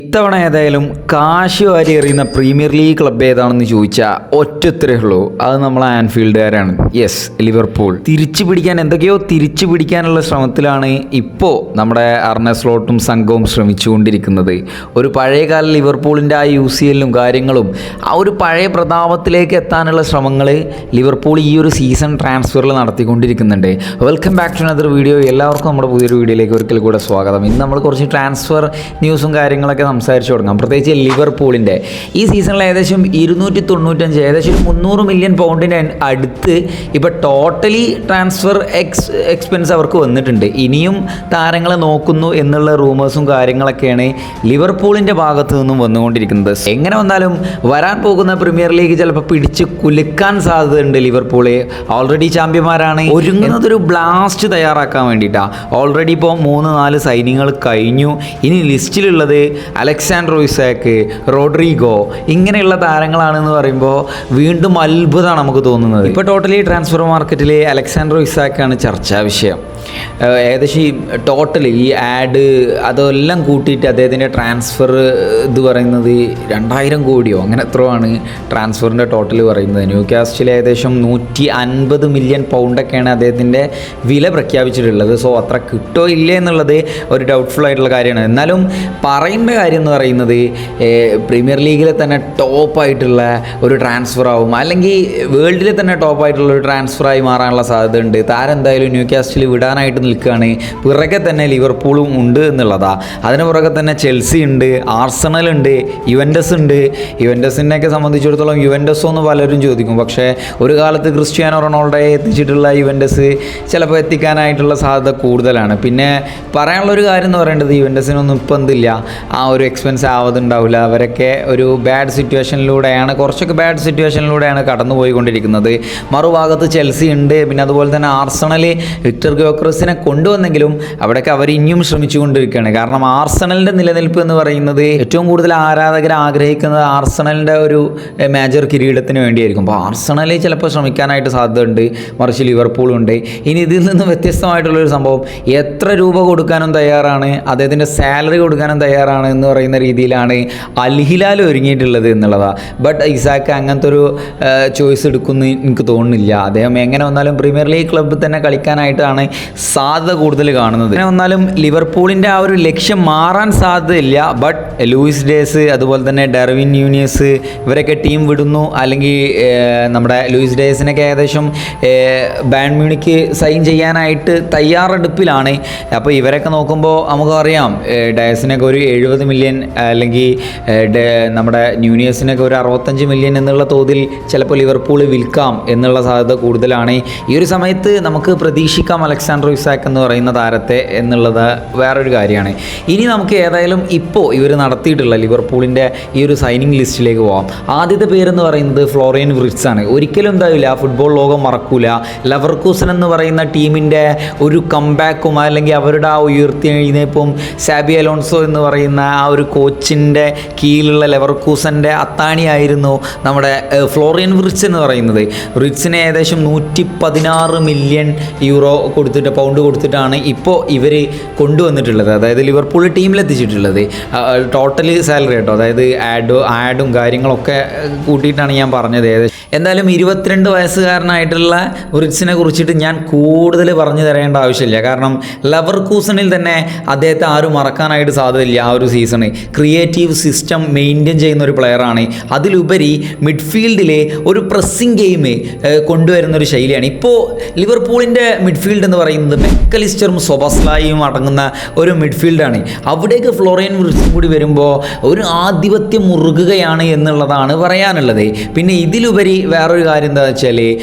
ഇത്തവണ ഏതായാലും കാശ് വാരി എറിയുന്ന പ്രീമിയർ ലീഗ് ക്ലബ്ബ് ഏതാണെന്ന് ചോദിച്ചാൽ ഒറ്റത്തരേ ഉള്ളൂ, അത് നമ്മളെ ആൻഫീൽഡുകാരാണ്. Yes, Liverpool. തിരിച്ചു പിടിക്കാനുള്ള ശ്രമത്തിലാണ് ഇപ്പോൾ നമ്മുടെ അർനെ സ്ലോട്ടും സംഘവും ശ്രമിച്ചുകൊണ്ടിരിക്കുന്നത്. ഒരു പഴയകാല ലിവർപൂളിൻ്റെ ആ UCL കാര്യങ്ങളും ആ ഒരു പഴയ പ്രതാപത്തിലേക്ക് എത്താനുള്ള ശ്രമങ്ങൾ ലിവർപൂൾ ഈ ഒരു സീസൺ ട്രാൻസ്ഫറിൽ നടത്തിക്കൊണ്ടിരിക്കുന്നുണ്ട്. Welcome back to another video. എല്ലാവർക്കും നമ്മുടെ പുതിയൊരു വീഡിയോയിലേക്ക് ഒരിക്കൽ കൂടെ സ്വാഗതം. ഇന്ന് നമ്മൾ കുറച്ച് ട്രാൻസ്ഫർ ന്യൂസും കാര്യങ്ങളൊക്കെ സംസാരിച്ചു തുടങ്ങാം. പ്രത്യേകിച്ച് ലിവർപൂളിൻ്റെ ഈ സീസണിൽ ഏകദേശം 295 ഏകദേശം 300 മില്യൺ പൗണ്ടിന് അടുത്ത് ഇപ്പോൾ ടോട്ടലി ട്രാൻസ്ഫർ എക്സ്പെൻസ് അവർക്ക് വന്നിട്ടുണ്ട്. ഇനിയും താരങ്ങളെ നോക്കുന്നു എന്നുള്ള റൂമേഴ്സും കാര്യങ്ങളൊക്കെയാണ് ലിവർപൂളിൻ്റെ ഭാഗത്തു നിന്നും വന്നുകൊണ്ടിരിക്കുന്നത്. എങ്ങനെ വന്നാലും വരാൻ പോകുന്ന പ്രീമിയർ ലീഗ് ചിലപ്പോൾ പിടിച്ച് കുലുക്കാൻ സാധ്യതയുണ്ട്. ലിവർപൂള് ഓൾറെഡി ചാമ്പ്യന്മാരാണ്, ഒരുങ്ങുന്നതൊരു ബ്ലാസ്റ്റ് തയ്യാറാക്കാൻ വേണ്ടിയിട്ടാണ്. ഓൾറെഡി ഇപ്പോൾ 3-4 സൈനിങ്ങൾ കഴിഞ്ഞു. ഇനി ലിസ്റ്റിലുള്ളത് അലക്സാണ്ടർ ഇസാക്ക്, റോഡ്രിഗോ, ഇങ്ങനെയുള്ള താരങ്ങളാണെന്ന് പറയുമ്പോൾ വീണ്ടും അത്ഭുതമാണ് നമുക്ക് തോന്നുന്നത്. ഇപ്പോൾ ടോട്ടലി ട്രാൻസ്ഫർ മാർക്കറ്റിൽ അലക്സാണ്ടർ ഇസാക്കാണ് ചർച്ചാ വിഷയം. ഏകദേശം ടോട്ടൽ ഈ ആഡ് അതെല്ലാം കൂട്ടിയിട്ട് അദ്ദേഹത്തിൻ്റെ ട്രാൻസ്ഫർ ഇത് പറയുന്നത് 2000 കോടിയോ അങ്ങനെ എത്രയോ ആണ് ട്രാൻസ്ഫറിൻ്റെ ടോട്ടൽ പറയുന്നത്. ന്യൂ കാസ്റ്റിൽ ഏകദേശം 150 മില്യൺ പൗണ്ടൊക്കെയാണ് അദ്ദേഹത്തിൻ്റെ വില പ്രഖ്യാപിച്ചിട്ടുള്ളത്. സോ അത്ര കിട്ടോ ഇല്ലേ എന്നുള്ളത് ഒരു ഡൗട്ട്ഫുൾ ആയിട്ടുള്ള കാര്യമാണ്. എന്നാലും പറയേണ്ട കാര്യം എന്ന് പറയുന്നത് പ്രീമിയർ ലീഗിലെ തന്നെ ടോപ്പായിട്ടുള്ള ഒരു ട്രാൻസ്ഫർ ആവും, അല്ലെങ്കിൽ വേൾഡിലെ തന്നെ ടോപ്പായിട്ടുള്ള ഒരു ട്രാൻസ്ഫറായി മാറാനുള്ള സാധ്യത ഉണ്ട്. താരം എന്തായാലും ന്യൂ കാസ്റ്റിൽ വിടാനായിട്ട് നിൽക്കുകയാണ്. പിറകെ തന്നെ ലിവർപൂളും ഉണ്ട് എന്നുള്ളതാണ്. അതിന് പുറകെ തന്നെ ചെൽസി ഉണ്ട്, ആർസണൽ ഉണ്ട്, യുവൻറ്റസ് ഉണ്ട്. യുവൻറ്റസിനെയൊക്കെ സംബന്ധിച്ചിടത്തോളം യുവൻറ്റസോ എന്ന് പലരും ചോദിക്കും. പക്ഷേ ഒരു കാലത്ത് ക്രിസ്ത്യാനോ റൊണാൾഡോയെ എത്തിച്ചിട്ടുള്ള യുവൻറ്റസ് ചിലപ്പോൾ എത്തിക്കാനായിട്ടുള്ള സാധ്യത കൂടുതലാണ്. പിന്നെ പറയാനുള്ളൊരു കാര്യം എന്ന് പറയേണ്ടത് യുവൻറ്റസിനൊന്നും ഇപ്പം എന്തില്ല, ആ ഒരു എക്സ്പെൻസ് ആവതുണ്ടാവില്ല. അവരൊക്കെ ഒരു കുറച്ചൊക്കെ ബാഡ് സിറ്റുവേഷനിലൂടെയാണ് കടന്നു പോയിക്കൊണ്ടിരിക്കുന്നത്. മറുഭാഗത്ത് ചെൽസി ഉണ്ട്. പിന്നെ അതുപോലെ തന്നെ ആർസണൽ വിക്ടർ ഗ്യോക്രസിനെ കൊണ്ടുവന്നെങ്കിലും അവിടെയൊക്കെ അവർ ഇനിയും ശ്രമിച്ചുകൊണ്ടിരിക്കുകയാണ്. കാരണം ആർസണലിൻ്റെ നിലനിൽപ്പ് എന്ന് പറയുന്നത് ഏറ്റവും കൂടുതൽ ആരാധകർ ആഗ്രഹിക്കുന്നത് ആർസണലിൻ്റെ ഒരു മേജർ കിരീടത്തിന് വേണ്ടിയായിരിക്കും. അപ്പോൾ ആർസണൽ ചിലപ്പോൾ ശ്രമിക്കാനായിട്ട് സാധ്യതയുണ്ട്. മറിച്ച് ലിവർപൂളുണ്ട്. ഇനി ഇതിൽ നിന്ന് വ്യത്യസ്തമായിട്ടുള്ളൊരു സംഭവം, എത്ര രൂപ കൊടുക്കാനും തയ്യാറാണ്, അദ്ദേഹത്തിൻ്റെ സാലറി കൊടുക്കാനും തയ്യാറാണ് എന്ന് പറയുന്ന രീതിയിലാണ് അൽ ഹിലാൽ ഒരുങ്ങിയിട്ടുള്ളത് എന്നുള്ളതാണ്. ബട്ട് ഇസാക്ക് അങ്ങനത്തെ ഒരു ചോയ്സ് എടുക്കുമെന്ന് എനിക്ക് തോന്നുന്നില്ല. അദ്ദേഹം എങ്ങനെ വന്നാലും പ്രീമിയർ ലീഗ് ക്ലബ്ബിൽ തന്നെ കളിക്കാനായിട്ടാണ് സാധ്യത കൂടുതൽ കാണുന്നത്. എങ്ങനെ വന്നാലും ലിവർപൂളിൻ്റെ ആ ഒരു ലക്ഷ്യം മാറാൻ സാധ്യതയില്ല. ബട്ട് ലൂയിസ് ഡേസ്, അതുപോലെ തന്നെ ഡെർവിൻ ന്യൂനിയസ് ഇവരൊക്കെ ടീം വിടുന്നു. അല്ലെങ്കിൽ നമ്മുടെ ലൂയിസ് ഡേസിനൊക്കെ ഏകദേശം ബായൺ മ്യൂണിക്ക് സൈൻ ചെയ്യാനായിട്ട് തയ്യാറെടുപ്പിലാണ്. അപ്പോൾ ഇവരൊക്കെ നോക്കുമ്പോൾ നമുക്കറിയാം ഡയസിനൊക്കെ ഒരു 70 മില്യൺ, അല്ലെങ്കിൽ നമ്മുടെ ന്യൂനിയസിനൊക്കെ ഒരു 65 മില്യൺ എന്നുള്ള തോതിൽ ചിലപ്പോൾ ലിവർപൂൾ വിൽക്കാം എന്നുള്ള സാധ്യത കൂടുതലാണ്. ഈ ഒരു സമയത്ത് നമുക്ക് പ്രതീക്ഷിക്കാം അലക്സാണ്ടർ ഇസാക്ക് എന്ന് പറയുന്ന താരത്തെ എന്നുള്ളത് വേറൊരു കാര്യമാണ്. ഇനി നമുക്ക് ഏതായാലും ഇപ്പോൾ ഇവർ നടത്തിയിട്ടുള്ള ലിവർപൂളിൻ്റെ ഈ ഒരു സൈനിങ് ലിസ്റ്റിലേക്ക് പോകാം. ആദ്യത്തെ പേരെന്ന് പറയുന്നത് ഫ്ലോറിയൻ വിർട്സ് ആണ്. ഒരിക്കലും എന്താവില്ല, ഫുട്ബോൾ ലോകം മറക്കൂല. ലെവർകൂസൻ എന്ന് പറയുന്ന ടീമിൻ്റെ ഒരു കംബാക്കും അല്ലെങ്കിൽ അവരുടെ ആ ഉയർത്തിയെഴുന്നേപ്പും സാബി അലോൺസോ എന്ന് പറയുന്ന ആ ഒരു കോച്ചിൻ്റെ കീഴിലുള്ള ലെവർകൂസൻ്റെ അത്താണിയായിരുന്നു നമ്മുടെ ഫ്ലോറിയൻ വിർട്സ് എന്ന് പറയുന്നത്. വിർട്സിന് ഏകദേശം 116 മില്യൺ യൂറോ പൗണ്ട് കൊടുത്തിട്ടാണ് ഇപ്പോൾ ഇവർ കൊണ്ടുവന്നിട്ടുള്ളത്. അതായത് ലിവർപൂൾ ടീമിലെത്തിച്ചിട്ടുള്ളത്. ടോട്ടൽ സാലറി കേട്ടോ, അതായത് ആഡും കാര്യങ്ങളൊക്കെ കൂട്ടിയിട്ടാണ് ഞാൻ പറഞ്ഞത്. എന്തായാലും 22 വയസ്സുകാരനായിട്ടുള്ള വിർട്സിനെ കുറിച്ചിട്ട് ഞാൻ കൂടുതൽ പറഞ്ഞു തരേണ്ട ആവശ്യമില്ല. കാരണം ലെവർകൂസനിൽ തന്നെ അദ്ദേഹത്തെ ആരും മറക്കാനായിട്ട് സാധ്യതയില്ല. ആ ഒരു സീസണ് ക്രിയേറ്റീവ് സിസ്റ്റം മെയിൻറ്റെയിൻ ചെയ്യുന്ന ഒരു പ്ലെയറാണ്. അതിലുപരി മിഡ്ഫീൽഡിലെ ഒരു പ്രസ്സിംഗ് ഗെയിം കൊണ്ടുവരുന്നൊരു ശൈലിയാണ്. ഇപ്പോൾ ലിവർപൂളിൻ്റെ മിഡ്ഫീൽഡ് എന്ന് പറയുന്നത് മെക്കലിസ്റ്ററും സൊബസ്ലായും അടങ്ങുന്ന ഒരു മിഡ്ഫീൽഡാണ്. അവിടേക്ക് ഫ്ലോറിയൻ വിർട്സും കൂടി വരുമ്പോൾ ഒരു ആധിപത്യം മുറുകുകയാണ് എന്നുള്ളതാണ് പറയാനുള്ളത്. പിന്നെ ഇതിലുപരി വേറൊരു കാര്യം എന്താ വെച്ചാൽ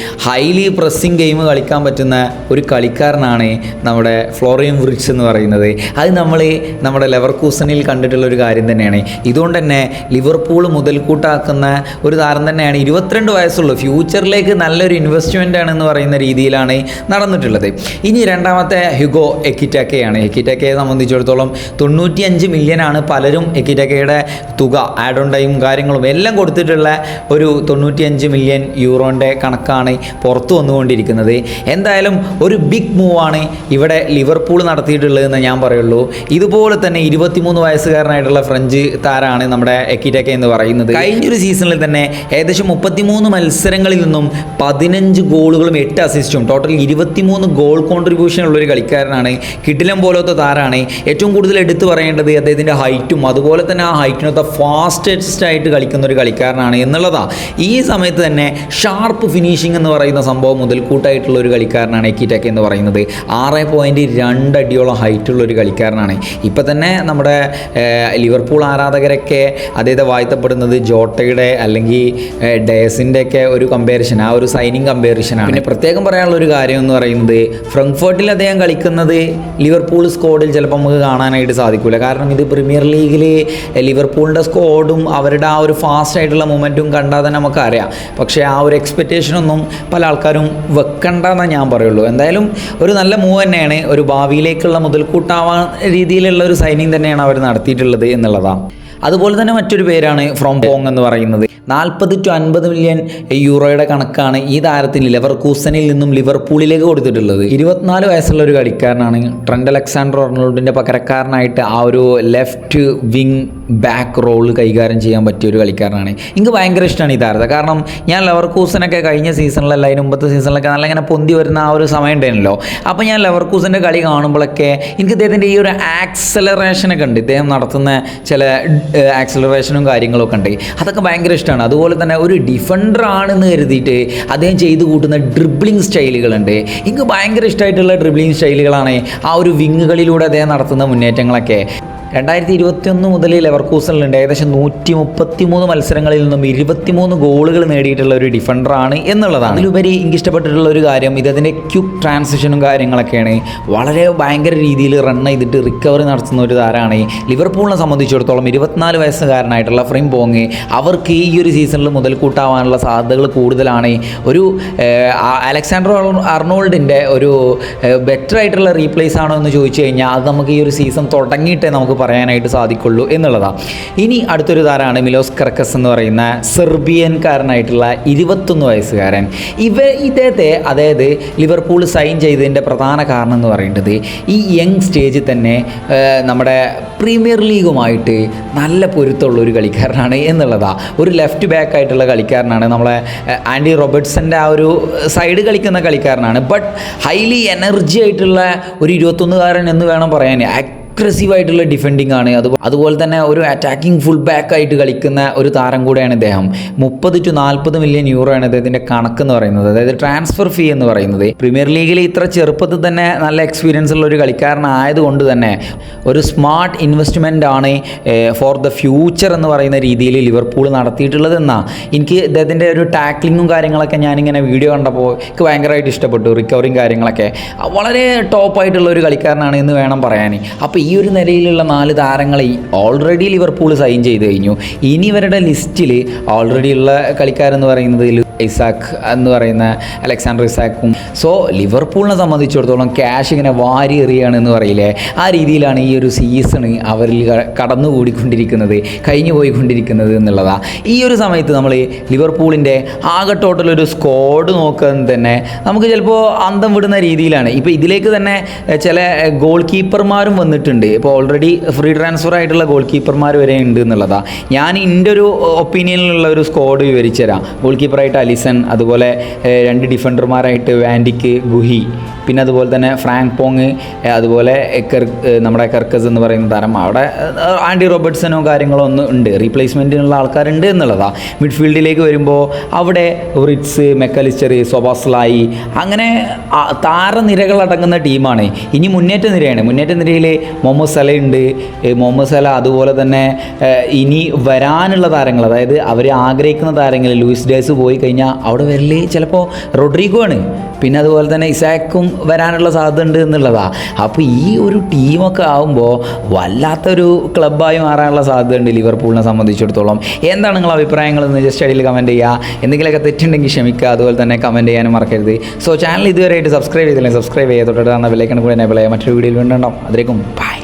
ഹൈലി പ്രസ്സിംഗ് ഗെയിം കളിക്കാൻ പറ്റുന്ന ഒരു കളിക്കാരനാണ് നമ്മുടെ ഫ്ലോറിയൻ വിർട്സ് എന്ന് പറയുന്നത്. അത് നമ്മുടെ ലെവർകൂസനിൽ കണ്ടിട്ടുള്ള ഒരു കാര്യം തന്നെയാണ്. ഇതുകൊണ്ട് തന്നെ ലിവർപൂൾ മുതൽക്കൂട്ടാക്കുന്ന ഒരു താരം തന്നെയാണ്. 22 വയസ്സുള്ളൂ. ഫ്യൂച്ചറിലേക്ക് നല്ലൊരു ഇൻവെസ്റ്റ്മെൻ്റ് ആണെന്ന് പറയുന്ന രീതിയിലാണ് നടന്നിട്ടുള്ളത്. ഇനി രണ്ടാമത്തെ ഹ്യൂഗോ എക്കിറ്റാക്കയാണ്. എക്കിറ്റാക്കയെ സംബന്ധിച്ചിടത്തോളം 95 മില്യനാണ് പലരും എക്കിറ്റാക്കയുടെ തുക, ആഡ് ഓൺ ടൈം കാര്യങ്ങളും എല്ലാം കൊടുത്തിട്ടുള്ള ഒരു 95 മില്യൺ യൂറോൻ്റെ കണക്കാണ് പുറത്തു വന്നുകൊണ്ടിരിക്കുന്നത്. എന്തായാലും ഒരു ബിഗ് മൂവാണ് ഇവിടെ ലിവർപൂൾ നടത്തിയിട്ടുള്ളതെന്ന് ഞാൻ പറയുള്ളൂ. ഇതുപോലെ തന്നെ 23 വയസ്സുകാരനായിട്ടുള്ള ഫ്രഞ്ച് താരമാണ് നമ്മുടെ എക്കിറ്റാക്ക എന്ന് പറയുന്നത്. കഴിഞ്ഞൊരു സീസണിൽ തന്നെ ഏകദേശം 33 മത്സരങ്ങളിൽ നിന്നും 15 ഗോളുകളും 8 അസിസ്റ്റും ടോട്ടൽ 23 ഗോൾ കോൺട്രിബ്യൂഷൻ ഉള്ളൊരു കളിക്കാരനാണ്. കിടിലം പോലത്തെ താരമാണ്. ഏറ്റവും കൂടുതൽ എടുത്തു പറയേണ്ടത് അദ്ദേഹത്തിൻ്റെ ഹൈറ്റും അതുപോലെ തന്നെ ആ ഹൈറ്റിനൊത്ത ഫാസ്റ്റസ്റ്റ് ആയിട്ട് കളിക്കുന്ന ഒരു കളിക്കാരനാണ് എന്നുള്ളതാണ്. ഈ സമയത്ത് തന്നെ ഷാർപ്പ് ഫിനിഷിംഗ് എന്ന് പറയുന്ന സംഭവം മുതൽക്കൂട്ടായിട്ടുള്ള ഒരു കളിക്കാരനാണ് എക്കിറ്റാക്ക എന്ന് പറയുന്നത്. 6.2 അടിയോളം ഹൈറ്റുള്ള ഒരു കളിക്കാരനാണ്. ഇപ്പം തന്നെ നമ്മുടെ ലിവർപൂൾ ആരാധകരൊക്കെ അദ്ദേഹത്തെ വാഴ്ത്തപ്പെടുന്നത് ജോട്ടയുടെ അല്ലെങ്കിൽ ഡയസിൻ്റെ ഒക്കെ ഒരു കമ്പാരിസൺ, ആ ഒരു സൈനിങ് കമ്പാരിസനാണ്. പിന്നെ പ്രത്യേകം പറയാനുള്ള ഒരു കാര്യം എന്ന് പറയുന്നത് ഫ്രാങ്ക്ഫർട്ടിൽ അദ്ദേഹം കളിക്കുന്നത് ലിവർപൂൾ സ്ക്വാഡിൽ ചിലപ്പോൾ നമുക്ക് കാണാനായിട്ട് സാധിക്കില്ല. കാരണം ഇത് പ്രീമിയർ ലീഗിൽ ലിവർപൂളിൻ്റെ സ്ക്വാഡും അവരുടെ ആ ഒരു ഫാസ്റ്റ് ആയിട്ടുള്ള മൂവ്മെൻറ്റും കണ്ടാൽ തന്നെ നമുക്കറിയാം. പക്ഷേ ആ ഒരു എക്സ്പെക്റ്റേഷനൊന്നും പല ആൾക്കാരും വെക്കണ്ടെന്നേ ഞാൻ പറയുള്ളൂ. എന്തായാലും ഒരു നല്ല മൂവ് തന്നെയാണ്. ഒരു ഭാവിയിലേക്കുള്ള മുതൽക്കൂട്ടാവാൻ രീതിയിലുള്ള ഒരു സൈനിങ് തന്നെയാണ് അവർ നടത്തിയിട്ടുള്ളത് എന്നുള്ളതാണ്. അതുപോലെ തന്നെ മറ്റൊരു പേരാണ് ഫ്രോംപോങ് എന്ന് പറയുന്നത്. 40 to 50 മില്യൺ യൂറോയുടെ കണക്കാണ് ഈ താരത്തിന് ലെവർകൂസനിൽ നിന്നും ലിവർപൂളിലേക്ക് കൊടുത്തിട്ടുള്ളത്. 24 വയസ്സുള്ള ഒരു കളിക്കാരനാണ്. ട്രെൻറ്റ് അലക്സാണ്ടർ ആർണോൾഡിൻ്റെ പകരക്കാരനായിട്ട് ആ ഒരു ലെഫ്റ്റ് വിങ് ബാക്ക് റോള് കൈകാര്യം ചെയ്യാൻ പറ്റിയ ഒരു കളിക്കാരനാണ്. എനിക്ക് ഭയങ്കര ഇഷ്ടമാണ് ഈ താരത്തെ. കാരണം ഞാൻ ലെവർകൂസനൊക്കെ കഴിഞ്ഞ സീസണിലല്ല അതിന് മുമ്പത്തെ സീസണിലൊക്കെ നല്ല ഇങ്ങനെ പൊന്തി വരുന്ന ആ ഒരു സമയം ഉണ്ടായിരുന്നല്ലോ. അപ്പോൾ ഞാൻ ലെവർകൂസൻ്റെ കളി കാണുമ്പോഴൊക്കെ എനിക്ക് ഇദ്ദേഹത്തിൻ്റെ ഈ ഒരു ആക്സലറേഷനൊക്കെ ഉണ്ട്. ഇദ്ദേഹം നടത്തുന്ന ചില ആക്സലറേഷനും കാര്യങ്ങളൊക്കെ ഉണ്ട്. അതൊക്കെ ഭയങ്കര ഇഷ്ടമാണ്. അതുപോലെ തന്നെ ഒരു ഡിഫൻഡർ ആണെന്ന് കരുതിയിട്ട് അദ്ദേഹം ചെയ്തു കൂട്ടുന്ന ഡ്രിബ്ലിംഗ് സ്റ്റൈലുകളുണ്ട്. എനിക്ക് ഭയങ്കര ഇഷ്ടമായിട്ടുള്ള ഡ്രിബ്ലിംഗ് സ്റ്റൈലുകളാണ് ആ ഒരു വിങ്ങുകളിലൂടെ അദ്ദേഹം നടത്തുന്ന മുന്നേറ്റങ്ങളൊക്കെ. 2021 മുതൽ ലെവർകൂസനിലുണ്ട് ഏകദേശം 133 മത്സരങ്ങളിൽ നിന്നും 23 ഗോളുകൾ നേടിയിട്ടുള്ള ഒരു ഡിഫൻഡറാണ് എന്നുള്ളതാണ്. അതിലുപരി എനിക്ക് ഇഷ്ടപ്പെട്ടിട്ടുള്ള ഒരു കാര്യം ഇതിൻ്റെ ക്വിക്ക് ട്രാൻസിഷനും കാര്യങ്ങളൊക്കെയാണ്. വളരെ ഭയങ്കര രീതിയിൽ റൺ ചെയ്തിട്ട് റിക്കവറി നടത്തുന്ന ഒരു താരമാണ്. ലിവർപൂളിനെ സംബന്ധിച്ചിടത്തോളം 24 വയസ്സുകാരനായിട്ടുള്ള ഫ്രിംപോങ് അവർക്ക് ഈ ഒരു സീസണിൽ മുതൽക്കൂട്ടാവാനുള്ള സാധ്യതകൾ കൂടുതലാണ്. ഒരു അലക്സാണ്ടർ ആർണോൾഡിൻ്റെ ഒരു ബെറ്റർ ആയിട്ടുള്ള റീപ്ലേസ് ആണോ എന്ന് ചോദിച്ചു കഴിഞ്ഞാൽ അത് നമുക്ക് ഈ ഒരു സീസൺ തുടങ്ങിയിട്ടേ നമുക്ക് പറയാനായിട്ട് സാധിക്കുള്ളൂ എന്നുള്ളതാണ്. ഇനി അടുത്തൊരു താരമാണ് മിലോസ് കെർക്കസ് എന്ന് പറയുന്ന സെർബിയൻകാരനായിട്ടുള്ള 21 വയസ്സുകാരൻ. ഇദ്ദേഹത്തെ അതായത് ലിവർപൂൾ സൈൻ ചെയ്തതിൻ്റെ പ്രധാന കാരണം എന്ന് പറയുന്നത് ഈ യങ് സ്റ്റേജിൽ തന്നെ നമ്മുടെ പ്രീമിയർ ലീഗുമായിട്ട് നല്ല പൊരുത്തമുള്ള ഒരു കളിക്കാരനാണ് എന്നുള്ളതാണ്. ഒരു ലെഫ്റ്റ് ബാക്ക് ആയിട്ടുള്ള കളിക്കാരനാണ്. നമ്മളെ ആൻഡി റോബർട്ട്സൻ്റെ ആ ഒരു സൈഡ് കളിക്കുന്ന കളിക്കാരനാണ്. ബട്ട് ഹൈലി എനർജി ആയിട്ടുള്ള ഒരു 21കാരൻ എന്ന് വേണം പറയാൻ. അഗ്രസീവായിട്ടുള്ള ഡിഫെൻഡിങ് ആണ്. അതുപോലെ തന്നെ ഒരു അറ്റാക്കിംഗ് ഫുൾ ബാക്ക് ആയിട്ട് കളിക്കുന്ന ഒരു താരം കൂടെയാണ് ഇദ്ദേഹം. 30 to 40 മില്യൺ യൂറോ ആണ് ഇദ്ദേഹത്തിൻ്റെ കണക്കെന്ന് പറയുന്നത്, അതായത് ട്രാൻസ്ഫർ ഫീ എന്ന് പറയുന്നത്. പ്രീമിയർ ലീഗിൽ ഇത്ര ചെറുപ്പത്തിൽ തന്നെ നല്ല എക്സ്പീരിയൻസ് ഉള്ള ഒരു കളിക്കാരനായതുകൊണ്ട് തന്നെ ഒരു സ്മാർട്ട് ഇൻവെസ്റ്റ്മെൻ്റ് ആണ് ഫോർ ദ ഫ്യൂച്ചർ എന്ന് പറയുന്ന രീതിയിൽ ലിവർപൂൾ നടത്തിയിട്ടുള്ളത് എന്നാണ്. എനിക്ക് ഇദ്ദേഹത്തിൻ്റെ ഒരു ടാക്ലിങ്ങും കാര്യങ്ങളൊക്കെ ഞാനിങ്ങനെ വീഡിയോ കണ്ടപ്പോൾ എനിക്ക് ഭയങ്കരമായിട്ട് ഇഷ്ടപ്പെട്ടു. റിക്കവറിങ് കാര്യങ്ങളൊക്കെ വളരെ ടോപ്പായിട്ടുള്ള ഒരു കളിക്കാരനാണ് എന്ന് വേണം പറയാൻ. അപ്പോൾ ഈ ഒരു നിലയിലുള്ള 4 താരങ്ങളെ ഓൾറെഡി ലിവർപൂൾ സൈൻ ചെയ്ത് കഴിഞ്ഞു. ഇനി ഇവരുടെ ലിസ്റ്റിൽ ഓൾറെഡി ഉള്ള കളിക്കാരെന്ന് പറയുന്നത് ഇസാക്ക് എന്ന് പറയുന്ന അലക്സാണ്ടർ ഇസാക്കും. സോ ലിവർപൂളിനെ സംബന്ധിച്ചിടത്തോളം ക്യാഷ് ഇങ്ങനെ വാരി എറിയുകയാണെന്ന് പറയില്ലേ, ആ രീതിയിലാണ് ഈ ഒരു സീസണ് അവരിൽ കടന്നുകൂടിക്കൊണ്ടിരിക്കുന്നത്, കഴിഞ്ഞു പോയിക്കൊണ്ടിരിക്കുന്നത് എന്നുള്ളതാണ്. ഈ ഒരു സമയത്ത് നമ്മൾ ലിവർപൂളിൻ്റെ ആകെ ടോട്ടൽ ഒരു സ്ക്വാഡ് നോക്കുന്നത് തന്നെ നമുക്ക് ചിലപ്പോൾ അന്തം വിടുന്ന രീതിയിലാണ്. ഇപ്പോൾ ഇതിലേക്ക് തന്നെ ചില ഗോൾ കീപ്പർമാരും വന്നിട്ടുണ്ട്. ഇപ്പോൾ ഓൾറെഡി ഫ്രീ ട്രാൻസ്ഫർ ആയിട്ടുള്ള ഗോൾ കീപ്പർമാർ വരെ ഉണ്ട് എന്നുള്ളതാണ്. ഞാൻ എൻ്റെ ഒരു ഒപ്പീനിയനിലുള്ള ഒരു സ്ക്വാഡ് വിവരിച്ചു തരാം. ഗോൾ കീപ്പറായിട്ട് അലിസൺ, അതുപോലെ 2 ഡിഫൻഡർമാരായിട്ട് വാൻഡിക്ക്, ഗുഹി, പിന്നെ അതുപോലെ തന്നെ ഫ്രാങ്ക്പോങ്, അതുപോലെ നമ്മുടെ കെർക്കസ് എന്ന് പറയുന്ന താരം. അവിടെ ആൻഡി റോബർട്ട്സനോ കാര്യങ്ങളോ ഒന്നും ഉണ്ട്, റീപ്ലേസ്മെൻറ്റിനുള്ള ആൾക്കാരുണ്ട് എന്നുള്ളതാണ്. മിഡ്ഫീൽഡിലേക്ക് വരുമ്പോൾ അവിടെ റിറ്റ്സ്, മെക്കലിസ്റ്റർ, സൊബാസ്ലായി, അങ്ങനെ താരനിരകളടങ്ങുന്ന ടീമാണ്. ഇനി മുന്നേറ്റ നിരയാണ്. മുന്നേറ്റ നിരയിൽ മുഹമ്മദ് സല ഉണ്ട്. മുഹമ്മദ് സല അതുപോലെ തന്നെ ഇനി വരാനുള്ള താരങ്ങൾ, അതായത് അവർ ആഗ്രഹിക്കുന്ന താരങ്ങൾ ലൂയിസ് ഡേസ് പോയി കഴിഞ്ഞാൽ കഴിഞ്ഞാൽ അവിടെ വരൽ ചിലപ്പോൾ റോഡ്രിഗോ ആണ്, പിന്നെ അതുപോലെ തന്നെ ഇസാക്കും വരാനുള്ള സാധ്യത ഉണ്ട് എന്നുള്ളതാണ്. അപ്പോൾ ഈ ഒരു ടീമൊക്കെ ആകുമ്പോൾ വല്ലാത്തൊരു ക്ലബ്ബായി മാറാനുള്ള സാധ്യതയുണ്ട് ലിവർപൂളിനെ സംബന്ധിച്ചിടത്തോളം. എന്താണ് നിങ്ങളുടെ അഭിപ്രായങ്ങൾ എന്ന് ജസ്റ്റ് അടിയിൽ കമൻറ്റ് ചെയ്യുക. എന്തെങ്കിലുമൊക്കെ തെറ്റുണ്ടെങ്കിൽ ക്ഷമിക്കുക, അതുപോലെ തന്നെ കമൻറ്റ് ചെയ്യാനും മറക്കരുത്. സോ ചാനൽ ഇതുവരെയായിട്ട് സബ്സ്ക്രൈബ് ചെയ്തില്ലെങ്കിൽ സബ്സ്ക്രൈബ് ചെയ്യുക, തൊട്ടടുത്ത് ബെല്ലൈക്കൺ കൂടെ എനേബിൾ ചെയ്യുക. മറ്റൊരു വീഡിയോയിൽ വീണ്ടും ഉണ്ടാവും. അതിലേക്കും ബൈ.